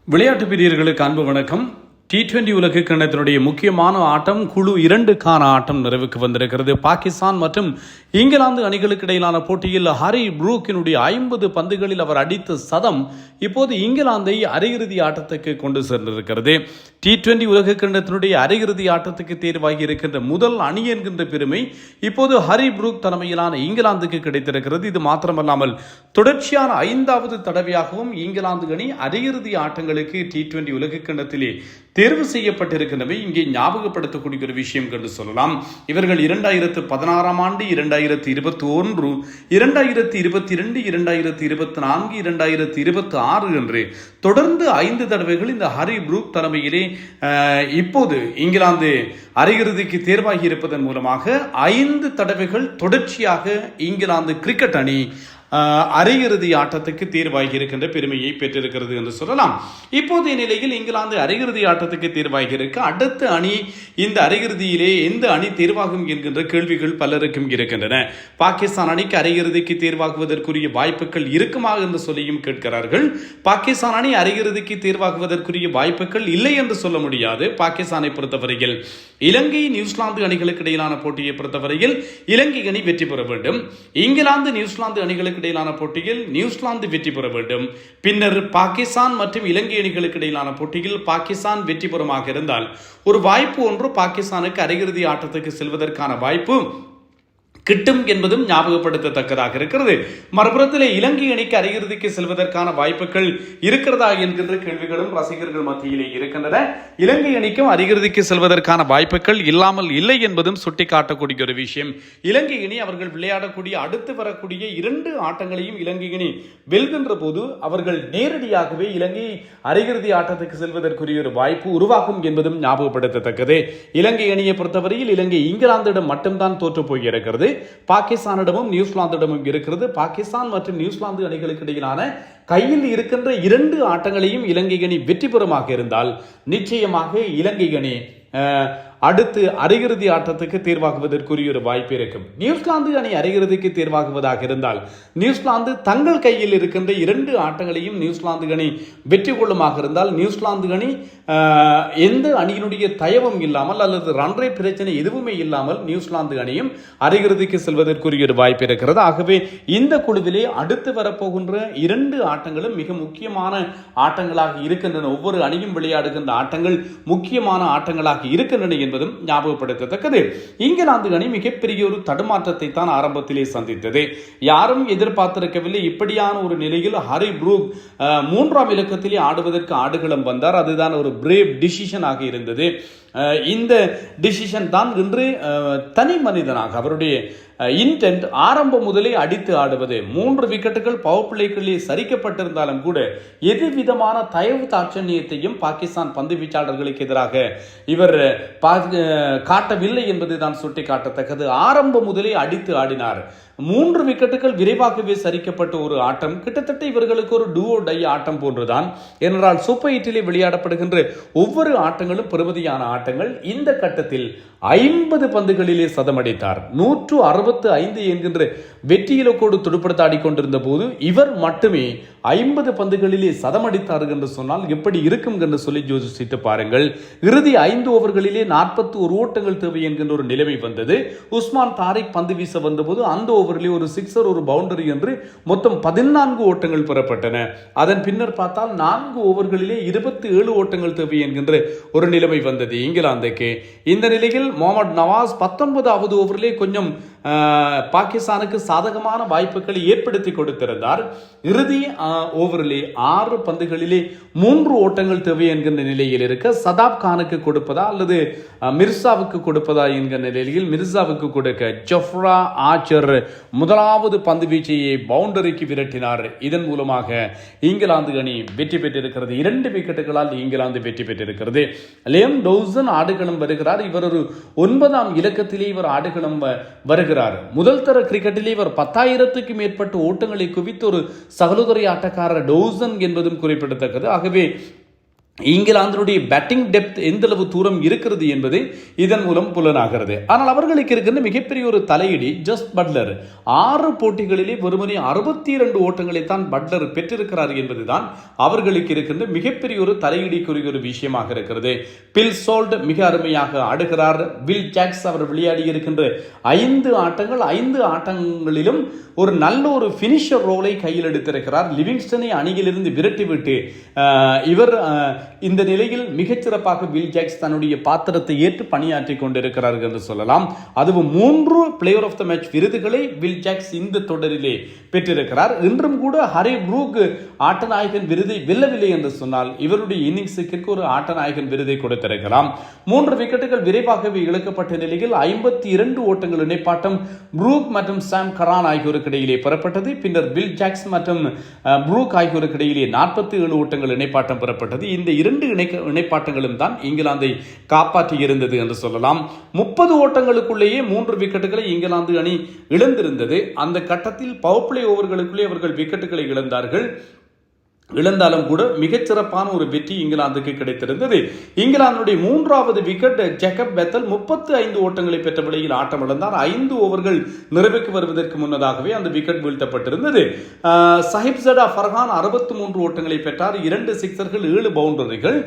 விளையாட்டு பிரியர்களுக்கு அன்பு வணக்கம். T20 உலக கிண்ணத்தினுடைய முக்கியமான ஆட்டம் குழு 2க்கான ஆட்டம் நிறைவுக்கு வந்திருக்கிறது. பாகிஸ்தான் மற்றும் இங்கிலாந்து அணிகளுக்கு இடையிலான போட்டியில் ஹரி ப்ரூக்கினுடைய 50 பந்துகளில் அவர் அடித்த சதம் இப்போது இங்கிலாந்தை அரையிறுதி ஆட்டத்துக்கு கொண்டு சென்றிருக்கிறது. T20 உலக கிண்ணத்தினுடைய அரையிறுதி ஆட்டத்துக்கு தேர்வாகி இருக்கின்ற முதல் அணி என்கின்ற பெருமை இப்போது ஹரி ப்ரூக் தலைமையிலான இங்கிலாந்துக்கு கிடைத்திருக்கிறது. இது மாத்திரமல்லாமல் தொடர்ச்சியான 5வது தடவையாகவும் இங்கிலாந்து அணி அரையிறுதி ஆட்டங்களுக்கு T20 உலக கிண்ணத்திலே தேர்வு செய்யப்பட்டிருக்கின்றவை இங்கே ஞாபகப்படுத்தக்கூடிய ஒரு விஷயம் என்று சொல்லலாம். இவர்கள் 2016 ஆண்டு, 2021, 2022, 2024, 2026 என்று தொடர்ந்து 5 தடவைகள் இந்த ஹரி ப்ரூக் தலைமையிலே இப்போது இங்கிலாந்து அரையிறுதிக்கு தேர்வாகி இருப்பதன் மூலமாக 5 தடவைகள் தொடர்ச்சியாக இங்கிலாந்து கிரிக்கெட் அணி அரையிறுதி ஆட்டத்துக்கு தேர்வாகி இருக்கின்ற பெருமையை பெற்றிருக்கிறது என்று சொல்லலாம். இப்போதைய நிலையில் இங்கிலாந்து அரையிறுதி ஆட்டத்துக்கு தேர்வாகி இருக்க அடுத்த அணி இந்த அரையிறுதியிலே எந்த அணி தேர்வாகும் என்கின்ற கேள்விகள் பலருக்கும் இருக்கின்றன. பாகிஸ்தான் அணிக்கு அரையிறுதிக்கு தேர்வாகுவதற்குரிய வாய்ப்புகள் இருக்குமா என்று சொல்லியும் கேட்கிறார்கள். பாகிஸ்தான் அணி அரையிறுதிக்கு தேர்வாகுவதற்குரிய வாய்ப்புகள் இல்லை என்று சொல்ல முடியாது. பாகிஸ்தானை பொறுத்தவரையில் இலங்கை நியூசிலாந்து அணிகளுக்கு இடையிலான போட்டியை பொறுத்தவரையில் இலங்கை அணி வெற்றி பெற வேண்டும். இங்கிலாந்து நியூசிலாந்து அணிகளுக்கு இடையிலான போட்டியில் நியூசிலாந்து வெற்றி பெற வேண்டும். பின்னர் பாகிஸ்தான் மற்றும் இலங்கை அணிகளுக்கு இடையிலான போட்டியில் பாகிஸ்தான் வெற்றி பெறுமாக இருந்தால் ஒரு வாய்ப்பு ஒன்று பாகிஸ்தானுக்கு அரையிறுதி ஆட்டத்துக்கு செல்வதற்கான வாய்ப்பு கிட்டும் என்பதும் ஞாபகப்படுத்தத்தக்கதாக இருக்கிறது. மறுபுறத்தில் இலங்கை அணிக்கு அரையிறுதிக்கு செல்வதற்கான வாய்ப்புகள் இருக்கிறதா என்கின்ற கேள்விகளும் ரசிகர்கள் மத்தியிலே இருக்கின்றன. இலங்கை அணிக்கும் அரையிறுதிக்கு செல்வதற்கான வாய்ப்புகள் இல்லாமல் இல்லை என்பதும் சுட்டிக்காட்டக்கூடிய ஒரு விஷயம். இலங்கை அணி அவர்கள் விளையாடக்கூடிய அடுத்து வரக்கூடிய 2 ஆட்டங்களையும் இலங்கை அணி வெல்கின்ற போது அவர்கள் நேரடியாகவே இலங்கை அரையிறுதி ஆட்டத்துக்கு செல்வதற்குரிய ஒரு வாய்ப்பு உருவாகும் என்பதும் ஞாபகப்படுத்தத்தக்கது. இலங்கை அணியை பொறுத்தவரையில் இலங்கை இங்கிலாந்திடம் மட்டும்தான் தோற்று போயிருக்கிறது. பாகிஸ்தானிடமும் நியூசிலாந்திடமும் இருக்கிறது. பாகிஸ்தான் மற்றும் நியூசிலாந்து அணிகளுக்கு இடையிலான கையில் இருக்கின்ற 2 ஆட்டங்களையும் இலங்கை அணி வெற்றி பெறுமாக இருந்தால் நிச்சயமாக இலங்கை அணி அடுத்து அரையிறுதி ஆட்டத்துக்கு தேர்வாகுவதற்குரிய ஒரு வாய்ப்பு இருக்கும். நியூசிலாந்து அணி அரையிறுதிக்கு தேர்வாகுவதாக இருந்தால் நியூசிலாந்து தங்கள் கையில் இருக்கின்ற 2 ஆட்டங்களையும் நியூசிலாந்து அணி வெற்றி கொள்ளுமாக இருந்தால் நியூசிலாந்து அணி எந்த அணியினுடைய தயவும் இல்லாமல் அல்லது ரன்ரே பிரச்சனை எதுவுமே இல்லாமல் நியூசிலாந்து அணியும் அரையிறுதிக்கு செல்வதற்குரிய ஒரு வாய்ப்பு இருக்கிறது. ஆகவே இந்த குழுவிலே அடுத்து வரப்போகின்ற 2 ஆட்டங்களும் மிக முக்கியமான ஆட்டங்களாக இருக்கின்றன. ஒவ்வொரு அணியும் விளையாடுகின்ற ஆட்டங்கள் முக்கியமான ஆட்டங்களாக இருக்கின்றன என்பதும் ஞாபகப்படுத்தத்தக்கது. இங்கிலாந்து அணி மிகப்பெரிய ஒரு தடுமாற்றத்தை தான் ஆரம்பத்திலே சந்தித்தது. யாரும் எதிர்பார்த்திருக்கவில்லை. இப்படியான ஒரு நிலையில் ஹரி ப்ரூக் 3ஆம் இலக்கத்திலே ஆடுவதற்கு ஆடுகளம் வந்தார். அதுதான் ஒரு பிரேவ் டிசிஷன் ஆக இருந்தது. இந்த டிசிஷன் தான் இன்று தனி மனிதனாக அவருடைய இன்டென்ட் ஆரம்பம் முதலே அடித்து ஆடுவது. 3 விக்கெட்டுகள் பவர் பிளேக்களிலே சரிக்கப்பட்டிருந்தாலும் கூட எதுவிதமான தயவு தாட்சண்யத்தையும் பாகிஸ்தான் பந்து வீச்சாளர்களுக்கு எதிராக இவர் காட்டவில்லை என்பதுதான் சுட்டிக்காட்டத்தக்கது. ஆரம்பம் முதலே அடித்து ஆடினார். 3 விக்கெட்டுகள் விரைவாகவே சரிக்கப்பட்ட ஒரு ஆட்டம். கிட்டத்தட்ட இவர்களுக்கு ஒரு டூ டை ஆட்டம் போன்றுதான். ஏனென்றால் சூப்பர் 8 விளையாடப்படுகின்ற ஒவ்வொரு ஆட்டங்களும் பெறுமதியான ஆட்டங்கள். இந்த கட்டத்தில் 50 பந்துகளிலே சதமடித்தார். 165 என்கின்ற வெற்றி இலக்கோடு துடுப்படுத்த ஆடிக்கொண்டிருந்த போது இவர் மட்டுமே 50 பந்துகளிலே சதமடித்தார் என்று சொன்னால் எப்படி இருக்கும் என்று சொல்லி யோசித்து பாருங்கள். இறுதி 5 ஓவர்களிலே 41 ஓட்டங்கள் தேவை என்கின்ற ஒரு நிலைமை வந்தது. உஸ்மான் தாரிக் பந்து வீச வந்தபோது அந்த ஓவரிலே ஒரு சிக்ஸர் ஒரு பவுண்டரி என்று மொத்தம் 14 ஓட்டங்கள் பெறப்பட்டன. அதன் பின்னர் பார்த்தால் 4 ஓவர்களிலே 27 ஓட்டங்கள் தேவை என்கின்ற ஒரு நிலைமை வந்தது இங்கிலாந்துக்கு. இந்த நிலையில் முகமது நவாஸ் 19வது ஓவரிலே கொஞ்சம் பாகிஸ்தானுக்கு சாதகமான வாய்ப்புகளை ஏற்படுத்தி கொடுத்திருந்தார். இறுதி ஓவரிலே 6 பந்துகளிலே 3 ஓட்டங்கள் தேவை என்கின்ற நிலையில் இருக்க சதாப் கானுக்கு கொடுப்பதா அல்லது மிர்சாவுக்கு கொடுப்பதா என்கிற நிலையில் மிர்சாவுக்கு கொடுக்க ஜஃப்ரா ஆச்சர் முதலாவது பந்து வீச்சையை பவுண்டரிக்கு விரட்டினார். இதன் மூலமாக இங்கிலாந்து அணி வெற்றி பெற்றிருக்கிறது. 2 விக்கெட்டுகளால் இங்கிலாந்து வெற்றி பெற்றிருக்கிறது. லியம் டவுசன் ஆடுகளம் வருகிறார். இவர் ஒரு 9ஆம் இலக்கத்திலே இவர் ஆடுகளம் வருகிறார். முதல் தர கிரிக்கெட்டிலே இவர் 10,000க்கு மேற்பட்ட ஓட்டங்களை குவித்து ஒரு சகலுதரை ஆட்டக்காரர் டவுசன் என்பதும் குறிப்பிடத்தக்கது. ஆகவே இங்கிலாந்தினுடைய பேட்டிங் டெப்த் எந்த அளவு தூரம் இருக்கிறது என்பது இதன் மூலம் புலனாகிறது. ஆனால் அவர்களுக்கு இருக்கின்ற மிகப்பெரிய ஒரு தலையீடு ஜஸ்ட் பட்லர். 6 போட்டிகளிலே வெறுமனே 62 ஓட்டங்களை தான் பட்லர் பெற்றிருக்கிறார் என்பதுதான் அவர்களுக்கு இருக்கின்ற மிகப்பெரிய ஒரு தலையீடுக்குரிய ஒரு விஷயமாக இருக்கிறது. பில் சோல்ட் மிக அருமையாக ஆடுகிறார். வில் ஜாக்ஸ் அவர் விளையாடி இருக்கின்ற 5 ஆட்டங்கள் 5 ஆட்டங்களிலும் ஒரு நல்ல ஒரு பினிஷர் ரோலை கையில் எடுத்திருக்கிறார். லிவிங்ஸ்டனை அணியிலிருந்து விரட்டிவிட்டு இவர் இந்த நிலையில் மிகச்சிறப்பாக வில் ஜாக்ஸ் தன்னுடைய பாத்திரத்தை ஏற்று பணியாற்றி கொண்டிருக்கிறார்கள் என்று சொல்லலாம். அதுவும் 3 பிளேயர் ஆஃப் த மேட்ச் விருதுகளை வில் ஜாக்ஸ் இந்த தொடரிலே பெற்றிருக்கிறார். இன்றும் கூட ஹரி ப்ரூக் ஆட்டநாயகன் விருதை வெல்லவில்லை என்று சொன்னால் இவருடைய இன்னிங்ஸுக்கு ஒரு ஆட்டநாயகன் விருதை கொடுத்திருக்கலாம். 3 விக்கெட்டுகள் விரைவாகவே இழக்கப்பட்ட நிலையில் 52 ஓட்டங்கள் இணைப்பாட்டம் ப்ரூக் மற்றும் சாம் கரான் ஆகியோருக்கு இடையிலே பெறப்பட்டது. பின்னர் வில் ஜாக்ஸ் மற்றும் ப்ரூக் ஆகியோருக்கு இடையிலே 47 ஓட்டங்கள் இணைப்பாட்டம் பெறப்பட்டது. இந்த 2 இணைப்பாட்டங்களும் தான் இங்கிலாந்தை காப்பாற்றி இருந்தது என்று சொல்லலாம். 30 ஓட்டங்களுக்குள்ளேயே 3 விக்கெட்டுகளை இங்கிலாந்து அணி இழந்திருந்தது. அந்த கட்டத்தில் பவர் பிளே ஓவர்களுக்குள்ளே அவர்கள் விக்கெட்டுகளை இழந்தாலும் கூட மிகச்சிறப்பான ஒரு வெற்றி இங்கிலாந்துக்கு கிடைத்திருந்தது. இங்கிலாந்துடைய 3வது விக்கெட் ஜேக்கப் பெத்தல் 35 ஓட்டங்களை பெற்ற நிலையில் ஆட்டம் இழந்தார். 5 ஓவர்கள் நிறைவுக்கு வருவதற்கு முன்னதாகவே அந்த விக்கெட் வீழ்த்தப்பட்டிருந்தது. சாஹிப்சடா ஃபர்ஹான் 63 ஓட்டங்களை பெற்றார். 2 சிக்ஸர்கள் 7 பவுண்டரிகள்.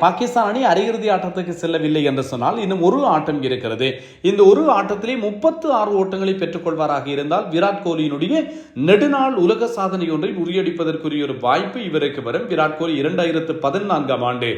பாகிஸ்தான் அணி அரையிறுதி ஆட்டத்துக்கு செல்லவில்லை என்று சொன்னால் இன்னும் ஒரு ஆட்டம் இருக்கிறது. இந்த ஒரு ஆட்டத்திலே 36 ஓட்டங்களை பெற்றுக் கொள்வாராக இருந்தால் விராட் கோலியினுடைய நெடுநாள் உலக சாதனை ஒன்றை முறியடிப்பதற்கு ஒரு வாய்ப்பு இவருக்கு வரும். விராட் கோலி 2014ஆம் ஆண்டு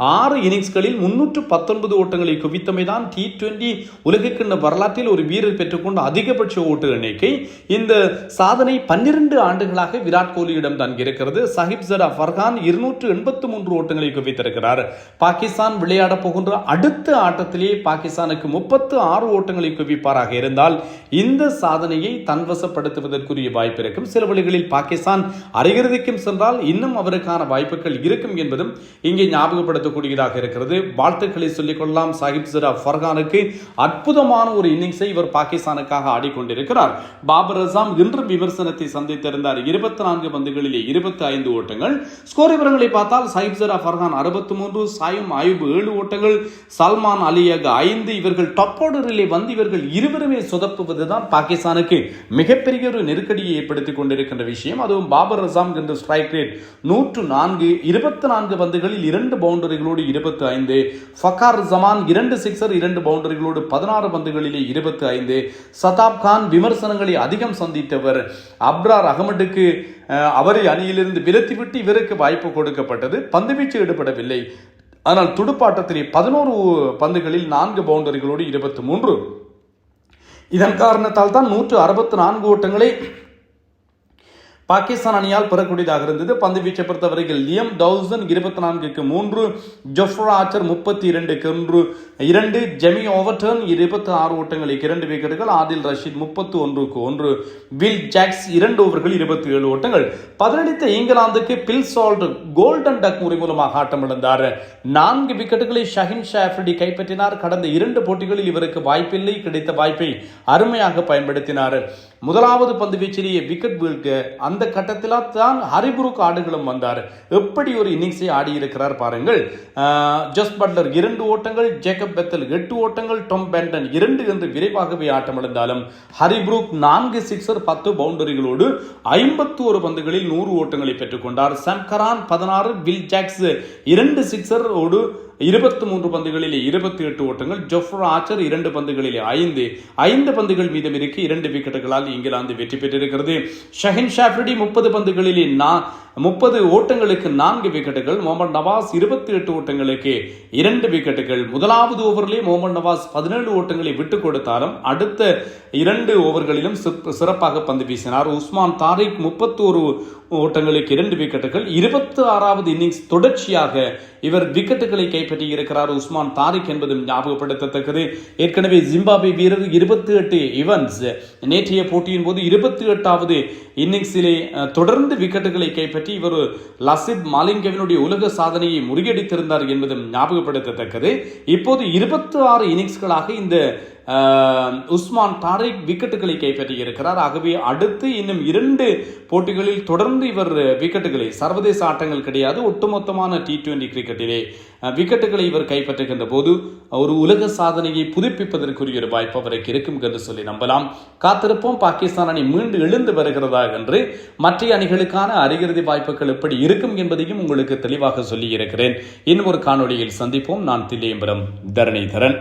6 இன்னிங்ஸ்களில் 319 ஓட்டங்களை குவித்தமைதான் T20 உலகக்கிண்ண வரலாற்றில் ஒரு வீரர் பெற்றுக்கொண்ட அதிகபட்ச ஓட்டு எண்ணிக்கை. இந்த சாதனை 12 ஆண்டுகளாக விராட் கோலியிடம் தான் இருக்கிறது. சாஹிப்சடா ஃபர்ஹான் 283 ஓட்டங்களை குவித்திருக்கிறார். பாகிஸ்தான் விளையாட போகின்ற அடுத்த ஆட்டத்திலே பாகிஸ்தானுக்கு 36 ஓட்டங்களை குவிப்பாராக இருந்தால் இந்த சாதனையை தன்வசப்படுத்துவதற்குரிய வாய்ப்பு இருக்கும். சில வழிகளில் பாகிஸ்தான் அரையிறுதிக்கு சென்றால் இன்னும் அவருக்கான வாய்ப்புகள் இருக்கும் என்பதும் இங்கே ஞாபகப்படுத்தக்கூடியதாக இருக்கிறது. வாழ்த்துக்களை சொல்லிக் கொள்ளலாம். சாஹிப்சடா ஃபர்ஹானுக்கு அற்புதமான ஒரு இன்னிங்ஸை இவர் பாகிஸ்தானுக்காக ஆடிக்கொண்டிருக்கிறார். பாபர் அசாம் இன்று விமர்சனத்தை சந்தித்திருந்தார். 24 பந்துகளிலே 25 ஓட்டங்கள். ஸ்கோர் விவரங்களை பார்த்தால் சாஹிப்சடா ஃபர்ஹான் 63, சாயும் ஆயுப் 7 ஓட்டங்கள், சல்மான் அலியாக 5. இவர்கள் டாப் ஆர்டரிலே வந்து இவர்கள் இருவருமே சொதப்புவதுதான் பாகிஸ்தானுக்கு மிகப்பெரிய ஒரு நெருக்கடியை ஏற்படுத்திக் கொண்டிருக்கின்ற விஷயம். அதுவும் பாபர் அசாம் என்ற ஸ்ட்ரைக் ரேட் 104, 24 பந்துகளில் 2 பவுண்டரிகளோடு 25. ஃபகார் ஜமான் 2 சிக்ஸர் 2 பவுண்டரிகளோடு 16 பந்துகளிலே 25. சதாப் கான் விமர்சனங்களை அதிகம் சந்தித்தவர். அப்ரார் அகமதுக்கு அவரை அணியிலிருந்து விலத்திவிட்டு இவருக்கு வாய்ப்பு கொடுக்கப்பட்டது. பந்துவீச்சு ஈடுபடவில்லை. ஆனால் துடுப்பாட்டத்திலே 11 பந்துகளில் 4 பவுண்டரிகளோடு 23. இதன் காரணத்தால் தான் 164 ஓட்டங்களை பாகிஸ்தான் அணியால் பெறக்கூடியதாக இருந்தது. பந்து வீச்சை பொறுத்தவரையில் லியம் டவுசன் 24க்கு 3, ஜொஃப்ரா ஆர்ச்சர் 32க்கு 2, ஜெமி ஓவர்டர்ன் 26 ஓட்டங்களுக்கு 2 விக்கெட்டுகள், ஆதில் ரஷீத் 31க்கு 1, வில் ஜாக்ஸ் 2 ஓவர்கள் 27 ஓட்டங்கள். பதிலளித்த இங்கிலாந்துக்கு பில் சால்ட் கோல்டன் டக் முறை மூலமாக ஆட்டம் இழந்தார். 4 விக்கெட்டுகளை ஷஹின் ஷாஃப்ரிடி கைப்பற்றினார். கடந்த 2 போட்டிகளில் இவருக்கு வாய்ப்பில்லை. கிடைத்த வாய்ப்பை அருமையாக பயன்படுத்தினார். முதலாவது பந்து வீச்சிலேயே விக்கெட் வீழ்க்க அந்த கட்டத்தில் தான் ஹரி ப்ரூக் ஆடுகளும் வந்தார். எப்படி ஒரு இன்னிங்ஸை ஆடி இருக்கிறார் பாருங்கள். ஜஸ்ட் பட்லர் 2 ஓட்டங்கள், ஜேக்கப் பெத்தல் 8 ஓட்டங்கள், டாம் பென்டன் 2 என்று விரைவாகவே ஆட்டம் இழந்தாலும் ஹரி ப்ரூக் 4 சிக்ஸர் 10 பவுண்டரிகளோடு 51 பந்துகளில் 100 ஓட்டங்களை பெற்றுக் கொண்டார். சாம் கரான் 16, வில் ஜாக்ஸ் 2 சிக்ஸர் ஓடு 23 பந்துகளிலே 28 ஓட்டங்கள், ஜொஃப்ரா ஆர்ச்சர் 2 பந்துகளிலே 5 பந்துகள் மீதம் இருக்கு 2 விக்கெட்டுகளால் இங்கிலாந்து வெற்றி பெற்றிருக்கிறது. ஷஹின் ஷாஃப்ரிடி 30 பந்துகளிலே 30 ஓட்டங்களுக்கு 4 விக்கெட்டுகள், முகமது நவாஸ் 28 ஓட்டங்களுக்கு 2 விக்கெட்டுகள். முதலாவது ஓவரிலே முகமது நவாஸ் 17 ஓட்டங்களை விட்டுக் கொடுத்தாலும் அடுத்த 2 ஓவர்களிலும் சிறப்பாக பந்து வீசினார். உஸ்மான் தாரிக் 31 ஓட்டங்களுக்கு 2 விக்கெட்டுகள். 26வது இன்னிங்ஸ் தொடர்ச்சியாக இவர் விக்கெட்டுகளை கைப்பற்றி இருக்கிறார் உஸ்மான் தாரிக் என்பதும் ஞாபகப்படுத்தத்தக்கது. ஏற்கனவே ஜிம்பாப்வே வீரர் 28 இவன்ஸ் நேற்றைய போட்டியின் போது 28வது இன்னிங்ஸிலே தொடர்ந்து விக்கெட்டுகளை கைப்பற்றி இவர் லசித் மாலிங்கவினுடைய உலக சாதனையை முறியடித்திருந்தார் என்பதும் ஞாபகப்படுத்தத்தக்கது. இப்போது 26 இன்னிங்ஸ்களாக இந்த உஸ்மான் தாரிக் விக்கெட்டுகளை கைப்பற்றி இருக்கிறார். ஆகவே அடுத்து இன்னும் 2 போட்டிகளில் தொடர்ந்து இவர் விக்கெட்டுகளை, சர்வதேச ஆட்டங்கள் கிடையாது, ஒட்டுமொத்தமான T20 கிரிக்கெட்டிலே விக்கெட்டுகளை இவர் கைப்பற்றுகின்ற போது ஒரு உலக சாதனையை புதுப்பிப்பதற்குரிய ஒரு வாய்ப்பு அவருக்கு இருக்கும் என்று சொல்லி நம்பலாம். காத்திருப்போம். பாகிஸ்தான் அணி மீண்டு எழுந்து வருகிறதா என்று, மற்ற அணிகளுக்கான அரையிறுதி வாய்ப்புகள் எப்படி இருக்கும் என்பதையும் உங்களுக்கு தெளிவாக சொல்லி இருக்கிறேன். இன்னும் ஒரு காணொளியில் சந்திப்போம். நான் தில்லையம்பலம் தரணிதரன்.